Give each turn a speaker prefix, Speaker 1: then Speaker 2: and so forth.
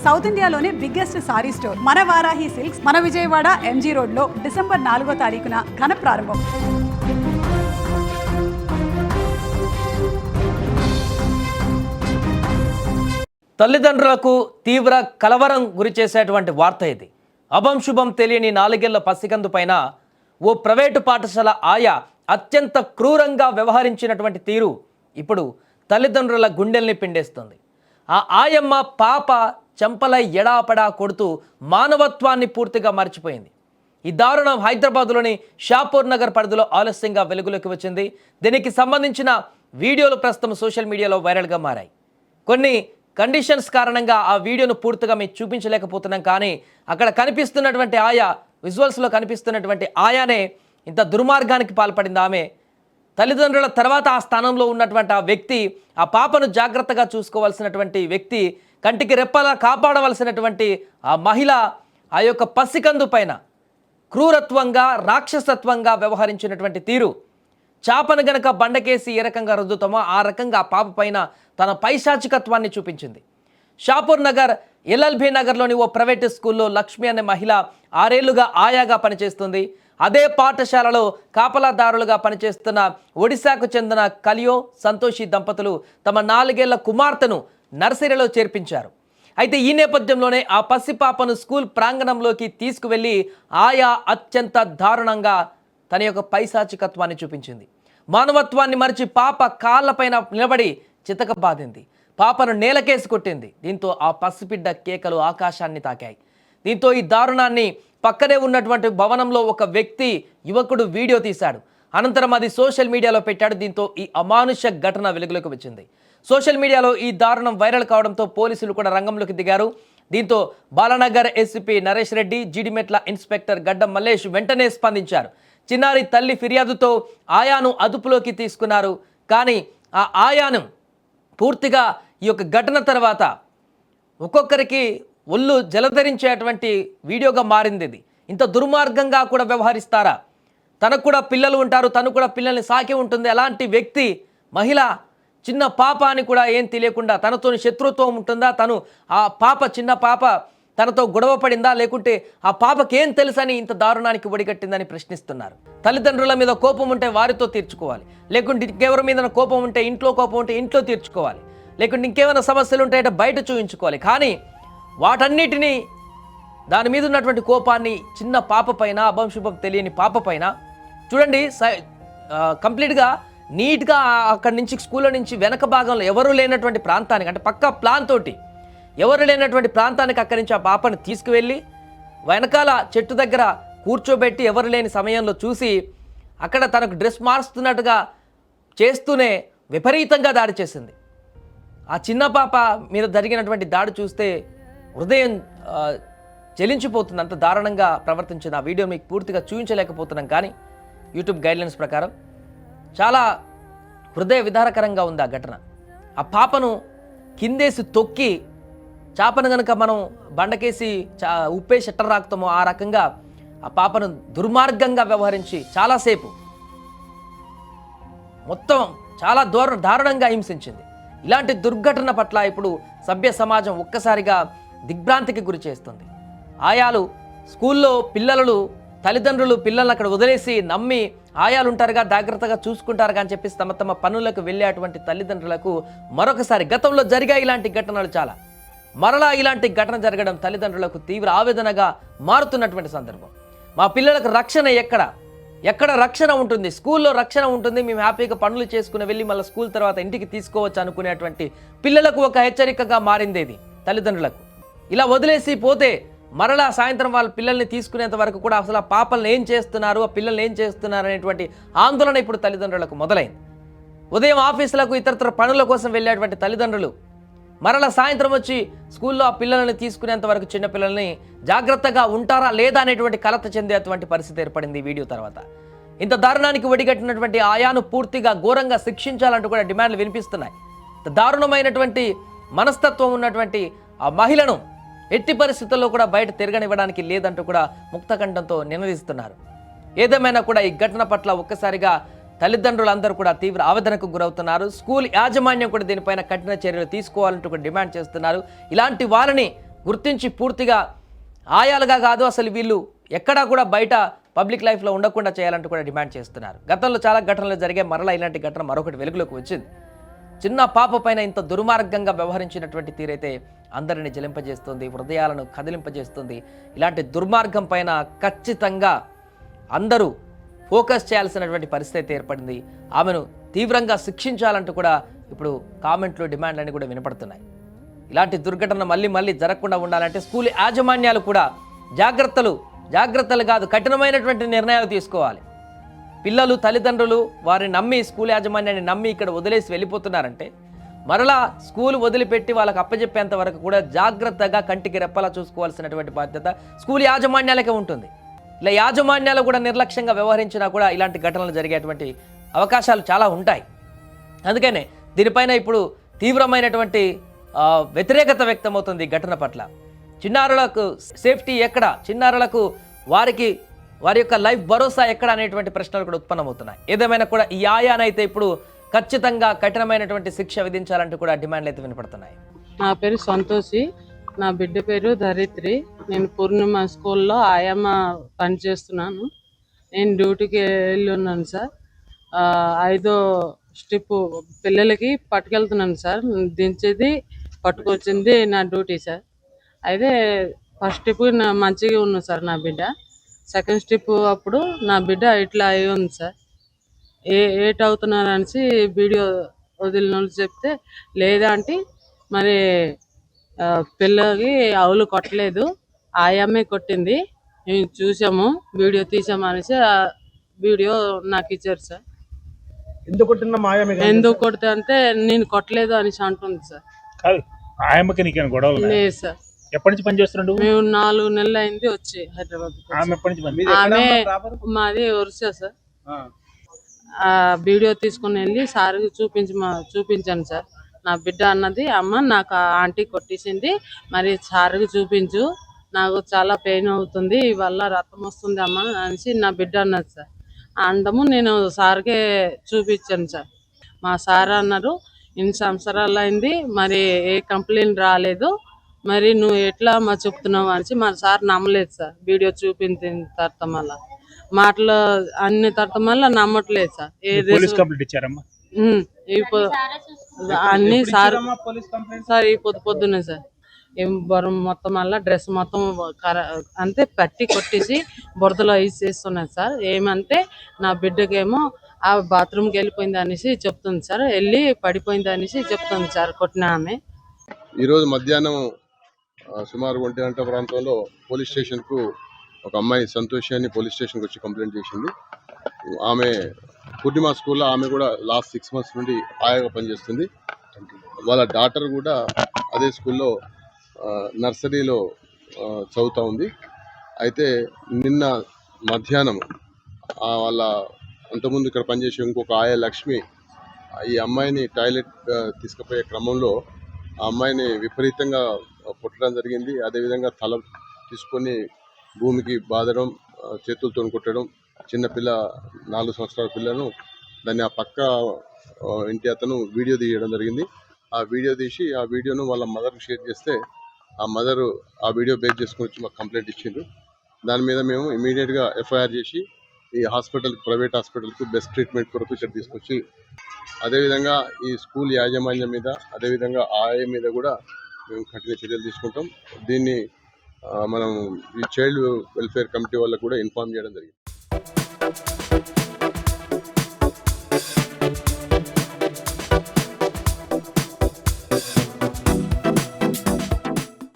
Speaker 1: South ఇండియాలోనే biggest sorry store మన Varahi silks మన విజయవాడ ఎంజీ రోడ్ లో డిసెంబర్ 4వ తారీఖున ఘన ప్రారంభం.
Speaker 2: తల్లిదండ్రులకు తీవ్ర కలవరం గురి చేసేటువంటి వార్త ఇది. అభంశుభం తెలియని 4 ఏళ్ల పసికందు పైన ఓ ప్రైవేటు పాఠశాల ఆయా అత్యంత క్రూరంగా వ్యవహరించినటువంటి తీరు ఇప్పుడు తల్లిదండ్రుల గుండెల్ని పిండేస్తుంది. ఆ ఆయమ్మ పాప చెంపల ఎడాపడా కొడుతూ మానవత్వాన్ని పూర్తిగా మర్చిపోయింది. ఈ దారుణం హైదరాబాద్లోని షాపూర్ నగర్ పరిధిలో ఆలస్యంగా వెలుగులోకి వచ్చింది. దీనికి సంబంధించిన వీడియోలు ప్రస్తుతం సోషల్ మీడియాలో వైరల్గా మారాయి. కొన్ని కండిషన్స్ కారణంగా ఆ వీడియోను పూర్తిగా మీకు చూపించలేకపోతున్నాం, కానీ అక్కడ కనిపిస్తున్నటువంటి ఆయా విజువల్స్లో కనిపిస్తున్నటువంటి ఆయానే ఇంత దుర్మార్గానికి పాల్పడింది. ఆమె తల్లిదండ్రుల తర్వాత ఆ స్థానంలో ఉన్నటువంటి ఆ వ్యక్తి, ఆ పాపను జాగ్రత్తగా చూసుకోవాల్సినటువంటి వ్యక్తి, కంటికి రెప్పలా కాపాడవలసినటువంటి ఆ మహిళ ఆ యొక్క పసికందు పైన క్రూరత్వంగా రాక్షసత్వంగా వ్యవహరించినటువంటి తీరు, చాపను గనక బండకేసి ఏ రకంగా రుద్దుతామో ఆ రకంగా ఆ పాప పైన తన పైశాచికత్వాన్ని చూపించింది. షాపూర్ నగర్ ఎల్ఎల్బీ నగర్లోని ఓ ప్రైవేటు స్కూల్లో లక్ష్మి అనే మహిళ 6 ఏళ్లుగా ఆయాగా పనిచేస్తుంది. అదే పాఠశాలలో కాపలాదారులుగా పనిచేస్తున్న ఒడిశాకు చెందిన కలియో సంతోషి దంపతులు తమ 4 ఏళ్ల కుమార్తెను నర్సరీలో చేర్పించారు. అయితే ఈ నేపథ్యంలోనే ఆ పసిపాపను స్కూల్ ప్రాంగణంలోకి తీసుకువెళ్ళి ఆయా అత్యంత దారుణంగా తన యొక్క పైశాచికత్వాన్ని చూపించింది. మానవత్వాన్ని మరిచి పాప కాళ్ళపైన నిలబడి చితకబాదింది. పాపను నేలకేసి కొట్టింది. దీంతో ఆ పసిబిడ్డ కేకలు ఆకాశాన్ని తాకాయి. దీంతో ఈ దారుణాన్ని పక్కనే ఉన్నటువంటి భవనంలో ఒక వ్యక్తి యువకుడు వీడియో తీశాడు. అనంతరం అది సోషల్ మీడియాలో పెట్టాడు. దీంతో ఈ అమానుష ఘటన వెలుగులోకి వచ్చింది. సోషల్ మీడియాలో ఈ దారుణం వైరల్ కావడంతో పోలీసులు కూడా రంగంలోకి దిగారు. దీంతో బాలనగర్ ఎస్పీ నరేష్ రెడ్డి, జీడిమెట్ల ఇన్స్పెక్టర్ గడ్డం మల్లేష్ వెంటనే స్పందించారు. చిన్నారి తల్లి ఫిర్యాదుతో ఆయాను అదుపులోకి తీసుకున్నారు. కానీ ఆ ఆయాను పూర్తిగా ఈ యొక్క ఘటన తర్వాత ఒక్కొక్కరికి ఒళ్ళు జలధరించేటువంటి వీడియోగా మారింది. ఇది ఇంత దుర్మార్గంగా కూడా వ్యవహరిస్తారా? తనకు కూడా పిల్లలు ఉంటారు, తను కూడా పిల్లల్ని సాకి ఉంటుంది. అలాంటి వ్యక్తి మహిళ చిన్న పాప అని కూడా ఏం తెలియకుండా తనతో శత్రుత్వం ఉంటుందా? తను ఆ పాప చిన్న పాప తనతో గొడవ పడిందా? లేకుంటే ఆ పాపకేం తెలుసని ఇంత దారుణానికి ఒడిగట్టిందని ప్రశ్నిస్తున్నారు. తల్లిదండ్రుల మీద కోపం ఉంటే వారితో తీర్చుకోవాలి, లేకుంటే ఇంకెవరి మీద కోపం ఉంటే ఇంట్లో కోపం ఉంటే ఇంట్లో తీర్చుకోవాలి, లేకుంటే ఇంకేమైనా సమస్యలు ఉంటే బయట చూపించుకోవాలి. కానీ వాటన్నిటినీ దాని మీద ఉన్నటువంటి కోపాన్ని చిన్న పాప పైన, అభంశుభం తెలియని పాప పైన చూడండి, కంప్లీట్గా నీట్గా అక్కడి నుంచి స్కూల్లో నుంచి వెనక భాగంలో ఎవరు లేనటువంటి ప్రాంతానికి, అంటే పక్క ప్లాన్ తోటి ఎవరు లేనటువంటి ప్రాంతానికి అక్కడి నుంచి ఆ పాపను తీసుకువెళ్ళి వెనకాల చెట్టు దగ్గర కూర్చోబెట్టి ఎవరు లేని సమయంలో చూసి అక్కడ తనకు డ్రెస్ మారుస్తున్నట్టుగా చేస్తూనే విపరీతంగా దాడి చేసింది. ఆ చిన్న పాప మీద జరిగినటువంటి దాడి చూస్తే హృదయం చెలించిపోతుంది. అంత దారుణంగా ప్రవర్తించిన ఆ వీడియో మీకు పూర్తిగా చూపించలేకపోతున్నాం, కానీ యూట్యూబ్ గైడ్లైన్స్ ప్రకారం చాలా హృదయ విదారకరంగా ఉంది ఆ ఘటన. ఆ పాపను కిందేసి తొక్కి, చాపను కనుక మనం బండకేసి ఉప్పే షట్టర్ రాకుతామో ఆ రకంగా ఆ పాపను దుర్మార్గంగా వ్యవహరించి చాలాసేపు మొత్తం చాలా దారుణంగా హింసించింది. ఇలాంటి దుర్ఘటన పట్ల ఇప్పుడు సభ్య సమాజం ఒక్కసారిగా దిగ్భ్రాంతికి గురి చేస్తుంది. ఆయాలు స్కూల్లో తల్లిదండ్రులు పిల్లల్ని అక్కడ వదిలేసి నమ్మి ఆయాలు ఉంటారుగా, జాగ్రత్తగా చూసుకుంటారుగా అని చెప్పేసి తమ పనులకు వెళ్ళేటువంటి తల్లిదండ్రులకు మరొకసారి గతంలో జరిగాయి ఇలాంటి ఘటనలు చాలా. మరలా ఇలాంటి ఘటన జరగడం తల్లిదండ్రులకు తీవ్ర ఆవేదనగా మారుతున్నటువంటి సందర్భం. మా పిల్లలకు రక్షణ ఎక్కడ రక్షణ ఉంటుంది? స్కూల్లో రక్షణ ఉంటుంది, మేము హ్యాపీగా పనులు చేసుకుని వెళ్ళి మళ్ళీ స్కూల్ తర్వాత ఇంటికి తీసుకోవచ్చు అనుకునేటువంటి పిల్లలకు ఒక హెచ్చరికగా మారింది ఇది తల్లిదండ్రులకు. ఇలా వదిలేసి పోతే మరలా సాయంత్రం వాళ్ళ పిల్లల్ని తీసుకునేంత వరకు కూడా అసలు ఆ పాపల్ని ఏం చేస్తున్నారు, ఆ పిల్లల్ని ఏం చేస్తున్నారు అనేటువంటి ఆందోళన ఇప్పుడు తల్లిదండ్రులకు మొదలైంది. ఉదయం ఆఫీసులకు ఇతరత్ర పనుల కోసం వెళ్ళేటువంటి తల్లిదండ్రులు మరలా సాయంత్రం వచ్చి స్కూల్లో ఆ పిల్లల్ని తీసుకునేంత వరకు చిన్నపిల్లల్ని జాగ్రత్తగా ఉంటారా లేదా అనేటువంటి కలత చెందేటువంటి పరిస్థితి ఏర్పడింది ఈ వీడియో తర్వాత. ఇంత దారుణానికి ఒడిగట్టినటువంటి ఆయాను పూర్తిగా ఘోరంగా శిక్షించాలంటూ కూడా డిమాండ్లు వినిపిస్తున్నాయి. దారుణమైనటువంటి మనస్తత్వం ఉన్నటువంటి ఆ మహిళను ఎట్టి పరిస్థితుల్లో కూడా బయట తిరగనివ్వడానికి లేదంటూ కూడా ముక్తకంఠంతో నినదిస్తున్నారు. ఏదేమైనా కూడా ఈ ఘటన పట్ల ఒక్కసారిగా తల్లిదండ్రులందరూ కూడా తీవ్ర ఆవేదనకు గురవుతున్నారు. స్కూల్ యాజమాన్యం కూడా దీనిపైన కఠిన చర్యలు తీసుకోవాలంటూ కూడా డిమాండ్ చేస్తున్నారు. ఇలాంటి వారిని గుర్తించి పూర్తిగా ఆయాలుగా కాదు అసలు వీళ్ళు ఎక్కడా కూడా బయట పబ్లిక్ లైఫ్లో ఉండకుండా చేయాలంటూ కూడా డిమాండ్ చేస్తున్నారు. గతంలో చాలా ఘటనలు జరిగే మరలా ఇలాంటి ఘటన మరొకటి వెలుగులోకి వచ్చింది. చిన్న పాప పైన ఇంత దుర్మార్గంగా వ్యవహరించినటువంటి తీరైతే అందరిని జలింపజేస్తుంది, హృదయాలను కదిలింపజేస్తుంది. ఇలాంటి దుర్మార్గం పైన ఖచ్చితంగా అందరూ ఫోకస్ చేయాల్సినటువంటి పరిస్థితి ఏర్పడింది. ఆమెను తీవ్రంగా శిక్షించాలంటూ కూడా ఇప్పుడు కామెంట్లు డిమాండ్లన్నీ కూడా వినపడుతున్నాయి. ఇలాంటి దుర్ఘటన మళ్ళీ జరగకుండా ఉండాలంటే స్కూల్ యాజమాన్యాలు కూడా జాగ్రత్తలు కాదు కఠినమైనటువంటి నిర్ణయాలు తీసుకోవాలి. పిల్లలు తల్లిదండ్రులు వారిని నమ్మి స్కూల్ యాజమాన్యాన్ని నమ్మి ఇక్కడ వదిలేసి వెళ్ళిపోతున్నారంటే మరలా స్కూల్ వదిలిపెట్టి వాళ్ళకి అప్పచెప్పేంత వరకు కూడా జాగ్రత్తగా కంటికి రెప్పలా చూసుకోవాల్సినటువంటి బాధ్యత స్కూల్ యాజమాన్యాలకే ఉంటుంది. ఇలా యాజమాన్యాలు కూడా నిర్లక్ష్యంగా వ్యవహరించినా కూడా ఇలాంటి ఘటనలు జరిగేటువంటి అవకాశాలు చాలా ఉంటాయి. అందుకనే దీనిపైన ఇప్పుడు తీవ్రమైనటువంటి వ్యతిరేకత వ్యక్తమవుతుంది ఈ ఘటన పట్ల. చిన్నారులకు సేఫ్టీ ఎక్కడ, చిన్నారులకు వారి యొక్క లైఫ్ భరోసా ఎక్కడ అనేటువంటి ప్రశ్నలు కూడా ఉత్పన్నమవుతున్నాయి. ఏదేమైనా కూడా ఈ ఆయానైతే ఇప్పుడు ఖచ్చితంగా కఠినమైనటువంటి శిక్ష విధించాలంటూ కూడా డిమాండ్లు అయితే వినపడుతున్నాయి.
Speaker 3: నా పేరు సంతోషి, నా బిడ్డ పేరు ధరిత్రి. నేను పూర్ణిమ స్కూల్లో ఆయమ్మ పనిచేస్తున్నాను. నేను డ్యూటీకి వెళ్ళి ఉన్నాను సార్. 5వ స్టెప్ పిల్లలకి పట్టుకెళ్తున్నాను సార్. దించేది పట్టుకొచ్చింది నా డ్యూటీ సార్. అయితే ఫస్ట్ స్టెప్ మంచిగా ఉన్నాను సార్ నా బిడ్డ. సెకండ్ స్టెప్ అప్పుడు నా బిడ్డ ఇట్లా అయి ఉంది సార్. ఏట్ అవుతున్నారు అనేసి వీడియో వదిలిన వాళ్ళు చెప్తే లేదా అంటే మరి పిల్లకి ఆవులు కొట్టలేదు, ఆయమ్మే కొట్టింది, మేము చూసాము, వీడియో తీసాము అనేసి వీడియో నాకు ఇచ్చారు సార్.
Speaker 4: ఎందుకు కొట్టిన మాయమ్మ?
Speaker 3: ఎందుకు కొడితే అంటే నేను కొట్టలేదు అనేసి అంటుంది సార్.
Speaker 4: కాదు, ఆయమ్మకి నీకేం గొడవలు?
Speaker 3: లేదు సార్.
Speaker 4: ఎప్పటి నుంచి పని చేస్తున్నాడు?
Speaker 3: మేము 4 నెలలు అయింది వచ్చి హైదరాబాద్.
Speaker 4: ఆమె ఎప్పటి నుంచి పని?
Speaker 3: ఆమె మాది ఒరిస్సా సార్. ఆ వీడియో తీసుకుని వెళ్ళి సార్కి చూపించాను సార్. నా బిడ్డ అన్నది, అమ్మ నాకు ఆంటీ కొట్టేసింది, మరి సార్కి చూపించు, నాకు చాలా పెయిన్ అవుతుంది, వల్ల రక్తం వస్తుంది అమ్మ అనేసి నా బిడ్డ అన్నది సార్. అందము నేను సార్కే చూపించాను సార్. మా సార్ అన్నారు, ఇన్ని సంవత్సరాలు అయింది, మరి ఏ కంప్లైంట్ రాలేదు, మరి నువ్వు ఎట్లా మా చెప్తున్నావు అనేసి మా సార్ నమ్మలేదు సార్. వీడియో చూపించిన తర్వాత మళ్ళా మాటలు అన్ని తర్వాత మళ్ళీ నమ్మట్లేదు సార్. అన్ని సార్ సార్ ఈ పొద్దున్నే సార్ బరం మొత్తం మళ్ళీ డ్రెస్ మొత్తం అంతే పట్టి కొట్టేసి బురదలో వేసేస్తున్నది సార్. ఏమంటే నా బిడ్డకేమో ఆ బాత్రూమ్కి వెళ్ళిపోయింది అనేసి చెప్తుంది సార్, వెళ్ళి పడిపోయింది అనేసి చెప్తుంది సార్ కొట్టిన ఆమె.
Speaker 5: ఈరోజు మధ్యాహ్నం సుమారు 1 గంట ప్రాంతంలో పోలీస్ స్టేషన్కు ఒక అమ్మాయి సంతోషి అని పోలీస్ స్టేషన్కి వచ్చి కంప్లైంట్ చేసింది. ఆమె పూర్ణిమ స్కూల్లో ఆమె కూడా లాస్ట్ 6 months నుండి ఆయాగా పనిచేస్తుంది. వాళ్ళ డాటర్ కూడా అదే స్కూల్లో నర్సరీలో చదువుతూ ఉంది. అయితే నిన్న మధ్యాహ్నం వాళ్ళ అంతకుముందు ఇక్కడ పనిచేసే ఇంకొక ఆయా లక్ష్మి ఈ అమ్మాయిని టాయిలెట్ తీసుకుపోయే క్రమంలో ఆ అమ్మాయిని విపరీతంగా కొట్టడం జరిగింది. అదేవిధంగా తల తీసుకొని భూమికి బాదడం, చేతులతో కొట్టడం, చిన్నపిల్ల 4 సంవత్సరాల పిల్లను దాన్ని ఆ పక్క ఇంటి అతను వీడియో తీయడం జరిగింది. ఆ వీడియో తీసి ఆ వీడియోను వాళ్ళ మదర్కి షేర్ చేస్తే ఆ మదర్ ఆ వీడియో బేస్ చేసుకుని వచ్చి మాకు కంప్లైంట్ ఇచ్చిండ్రు. దాని మీద మేము ఇమీడియట్గా ఎఫ్ఐఆర్ చేసి ఈ హాస్పిటల్, ప్రైవేట్ హాస్పిటల్కు బెస్ట్ ట్రీట్మెంట్ కొరకు ఇక్కడ తీసుకొచ్చి అదేవిధంగా ఈ స్కూల్ యాజమాన్యం మీద అదేవిధంగా ఆయా మీద కూడా మేము కఠిన చర్యలు తీసుకుంటాం. దీన్ని మనం ఈ చైల్డ్ వెల్ఫేర్ కమిటీ వాళ్ళకు కూడా ఇన్ఫార్మ్ చేయడం జరిగింది.